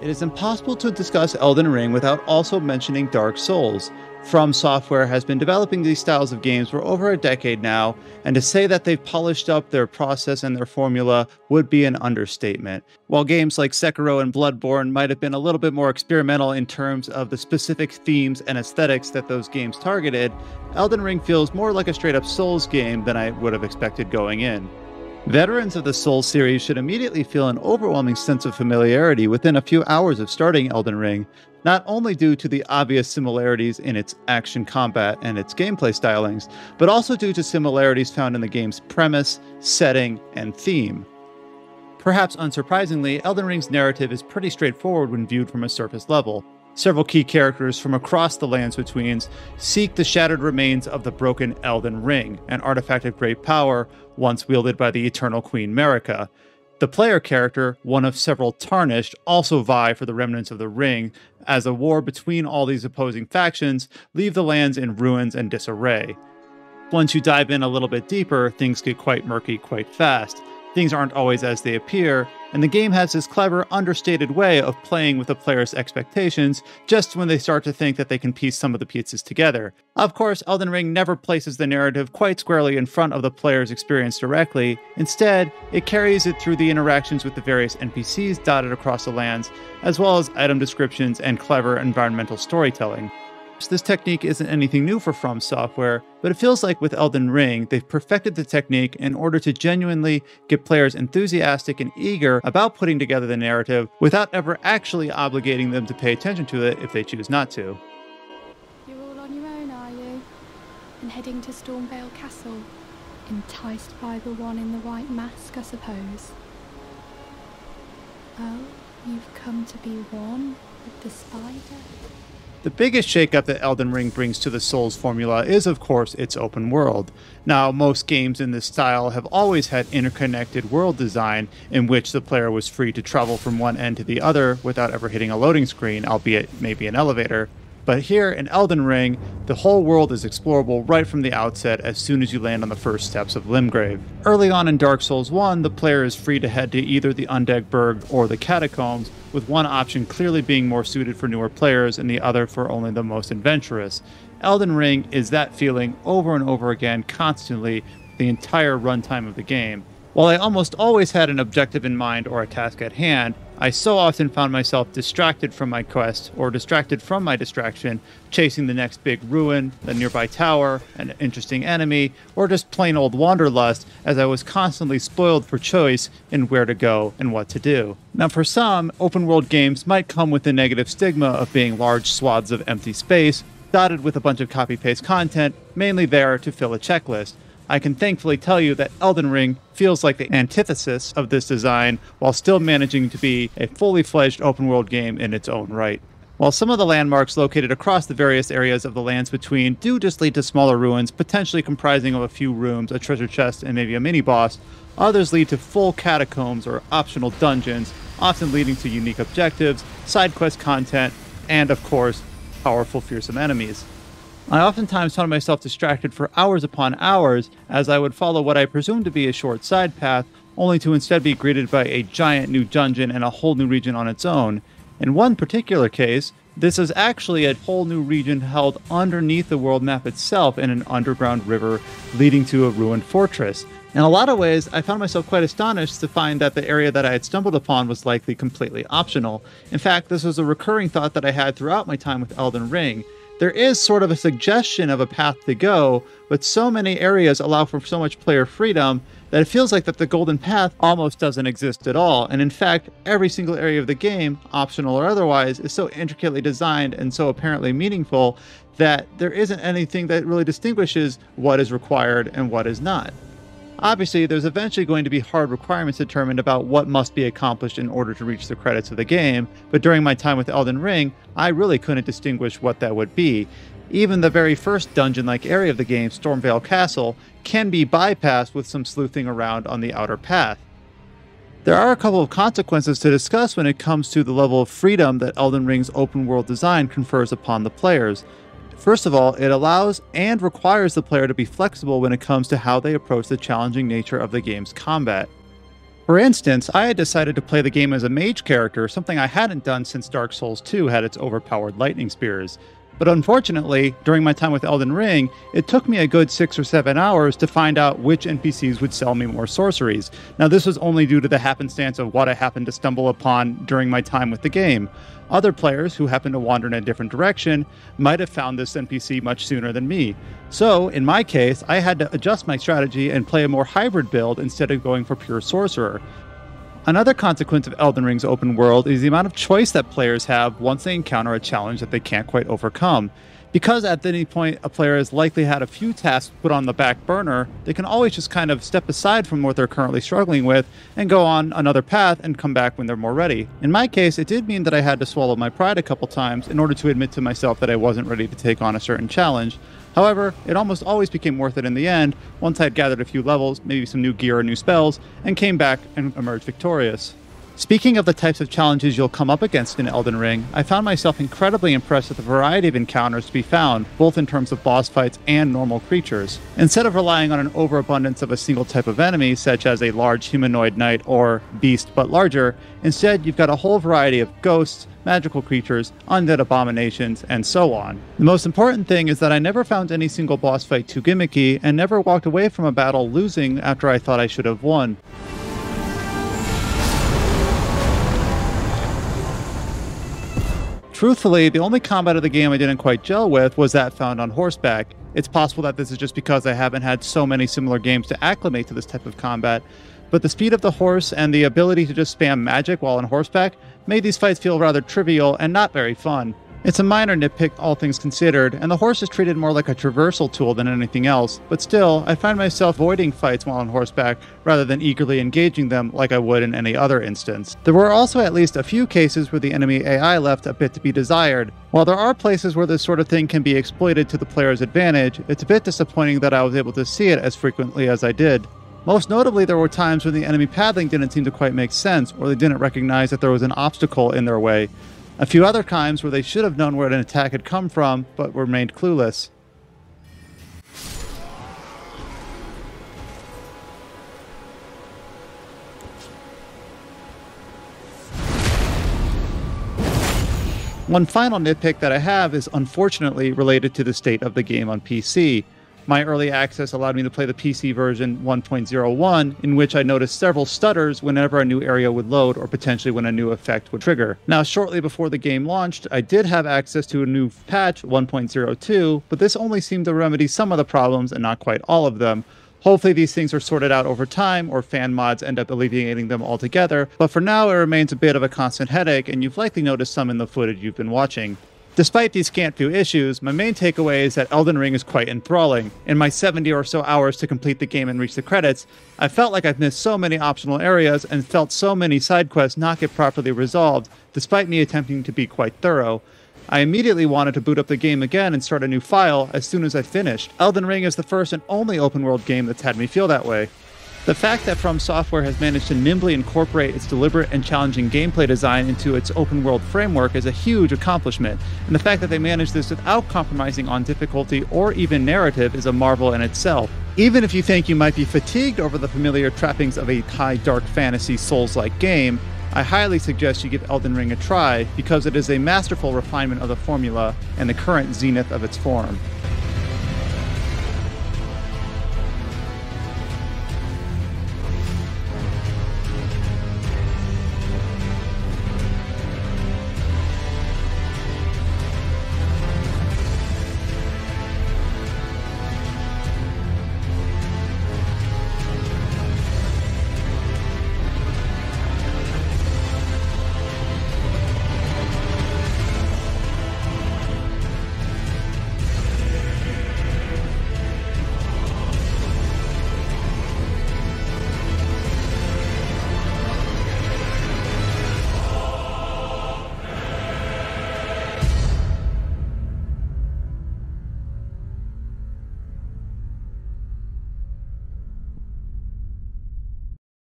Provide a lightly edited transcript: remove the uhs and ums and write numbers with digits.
It is impossible to discuss Elden Ring without also mentioning Dark Souls. FromSoftware has been developing these styles of games for over a decade now, and to say that they've polished up their process and their formula would be an understatement. While games like Sekiro and Bloodborne might have been a little bit more experimental in terms of the specific themes and aesthetics that those games targeted, Elden Ring feels more like a straight-up Souls game than I would have expected going in. Veterans of the Souls series should immediately feel an overwhelming sense of familiarity within a few hours of starting Elden Ring, not only due to the obvious similarities in its action combat and its gameplay stylings, but also due to similarities found in the game's premise, setting, and theme. Perhaps unsurprisingly, Elden Ring's narrative is pretty straightforward when viewed from a surface level. Several key characters from across the Lands Betweens seek the shattered remains of the broken Elden Ring, an artifact of great power once wielded by the eternal Queen Marika. The player character, one of several tarnished, also vie for the remnants of the ring, as a war between all these opposing factions leave the lands in ruins and disarray. Once you dive in a little bit deeper, things get quite murky quite fast. Things aren't always as they appear, and the game has this clever, understated way of playing with the player's expectations just when they start to think that they can piece some of the pieces together. Of course, Elden Ring never places the narrative quite squarely in front of the player's experience directly. Instead, it carries it through the interactions with the various NPCs dotted across the lands, as well as item descriptions and clever environmental storytelling. This technique isn't anything new for FromSoftware, but it feels like with Elden Ring, they've perfected the technique in order to genuinely get players enthusiastic and eager about putting together the narrative without ever actually obligating them to pay attention to it if they choose not to. You're all on your own, are you? And heading to Stormvale Castle? Enticed by the one in the white mask, I suppose. Oh, you've come to be one with the spider? The biggest shakeup that Elden Ring brings to the Souls formula is, of course, its open world. Now, most games in this style have always had interconnected world design in which the player was free to travel from one end to the other without ever hitting a loading screen, albeit maybe an elevator. But here in Elden Ring, the whole world is explorable right from the outset as soon as you land on the first steps of Limgrave. Early on in Dark Souls 1, the player is free to head to either the Undead Burg or the Catacombs, with one option clearly being more suited for newer players and the other for only the most adventurous. Elden Ring is that feeling over and over again, constantly, the entire runtime of the game. While I almost always had an objective in mind or a task at hand, I so often found myself distracted from my quest, or distracted from my distraction, chasing the next big ruin, the nearby tower, an interesting enemy, or just plain old wanderlust, as I was constantly spoiled for choice in where to go and what to do. Now for some, open world games might come with the negative stigma of being large swaths of empty space, dotted with a bunch of copy-paste content, mainly there to fill a checklist. I can thankfully tell you that Elden Ring feels like the antithesis of this design while still managing to be a fully fledged open world game in its own right. While some of the landmarks located across the various areas of the Lands Between do just lead to smaller ruins, potentially comprising of a few rooms, a treasure chest, and maybe a mini-boss, others lead to full catacombs or optional dungeons, often leading to unique objectives, side quest content, and of course, powerful fearsome enemies. I oftentimes found myself distracted for hours upon hours as I would follow what I presumed to be a short side path, only to instead be greeted by a giant new dungeon and a whole new region on its own. In one particular case, this is actually a whole new region held underneath the world map itself in an underground river leading to a ruined fortress. In a lot of ways, I found myself quite astonished to find that the area that I had stumbled upon was likely completely optional. In fact, this was a recurring thought that I had throughout my time with Elden Ring. There is sort of a suggestion of a path to go, but so many areas allow for so much player freedom that it feels like that the golden path almost doesn't exist at all. And in fact, every single area of the game, optional or otherwise, is so intricately designed and so apparently meaningful that there isn't anything that really distinguishes what is required and what is not. Obviously, there's eventually going to be hard requirements determined about what must be accomplished in order to reach the credits of the game, but during my time with Elden Ring, I really couldn't distinguish what that would be. Even the very first dungeon-like area of the game, Stormvale Castle, can be bypassed with some sleuthing around on the outer path. There are a couple of consequences to discuss when it comes to the level of freedom that Elden Ring's open-world design confers upon the players. First of all, it allows and requires the player to be flexible when it comes to how they approach the challenging nature of the game's combat. For instance, I had decided to play the game as a mage character, something I hadn't done since Dark Souls 2 had its overpowered lightning spears. But unfortunately, during my time with Elden Ring, it took me a good 6 or 7 hours to find out which NPCs would sell me more sorceries. Now, this was only due to the happenstance of what I happened to stumble upon during my time with the game. Other players who happened to wander in a different direction might have found this NPC much sooner than me. So, in my case, I had to adjust my strategy and play a more hybrid build instead of going for pure sorcerer. Another consequence of Elden Ring's open world is the amount of choice that players have once they encounter a challenge that they can't quite overcome. Because at any point a player has likely had a few tasks put on the back burner, they can always just kind of step aside from what they're currently struggling with and go on another path and come back when they're more ready. In my case, it did mean that I had to swallow my pride a couple times in order to admit to myself that I wasn't ready to take on a certain challenge. However, it almost always became worth it in the end once I'd gathered a few levels, maybe some new gear or new spells, and came back and emerged victorious. Speaking of the types of challenges you'll come up against in Elden Ring, I found myself incredibly impressed with the variety of encounters to be found, both in terms of boss fights and normal creatures. Instead of relying on an overabundance of a single type of enemy, such as a large humanoid knight or beast but larger, instead you've got a whole variety of ghosts, magical creatures, undead abominations, and so on. The most important thing is that I never found any single boss fight too gimmicky, and never walked away from a battle losing after I thought I should have won. Truthfully, the only combat of the game I didn't quite gel with was that found on horseback. It's possible that this is just because I haven't had so many similar games to acclimate to this type of combat, but the speed of the horse and the ability to just spam magic while on horseback made these fights feel rather trivial and not very fun. It's a minor nitpick, all things considered, and the horse is treated more like a traversal tool than anything else, but still, I find myself avoiding fights while on horseback rather than eagerly engaging them like I would in any other instance. There were also at least a few cases where the enemy AI left a bit to be desired. While there are places where this sort of thing can be exploited to the player's advantage, it's a bit disappointing that I was able to see it as frequently as I did. Most notably, there were times when the enemy pathing didn't seem to quite make sense, or they didn't recognize that there was an obstacle in their way. A few other times where they should have known where an attack had come from, but remained clueless. One final nitpick that I have is unfortunately related to the state of the game on PC. My early access allowed me to play the PC version 1.01, in which I noticed several stutters whenever a new area would load or potentially when a new effect would trigger. Now, shortly before the game launched, I did have access to a new patch, 1.02, but this only seemed to remedy some of the problems and not quite all of them. Hopefully these things are sorted out over time, or fan mods end up alleviating them altogether, but for now it remains a bit of a constant headache, and you've likely noticed some in the footage you've been watching. Despite these scant few issues, my main takeaway is that Elden Ring is quite enthralling. In my 70 or so hours to complete the game and reach the credits, I felt like I've missed so many optional areas and felt so many side quests not get properly resolved, despite me attempting to be quite thorough. I immediately wanted to boot up the game again and start a new file as soon as I finished. Elden Ring is the first and only open world game that's had me feel that way. The fact that FromSoftware has managed to nimbly incorporate its deliberate and challenging gameplay design into its open-world framework is a huge accomplishment, and the fact that they managed this without compromising on difficulty or even narrative is a marvel in itself. Even if you think you might be fatigued over the familiar trappings of a high dark fantasy Souls-like game, I highly suggest you give Elden Ring a try because it is a masterful refinement of the formula and the current zenith of its form.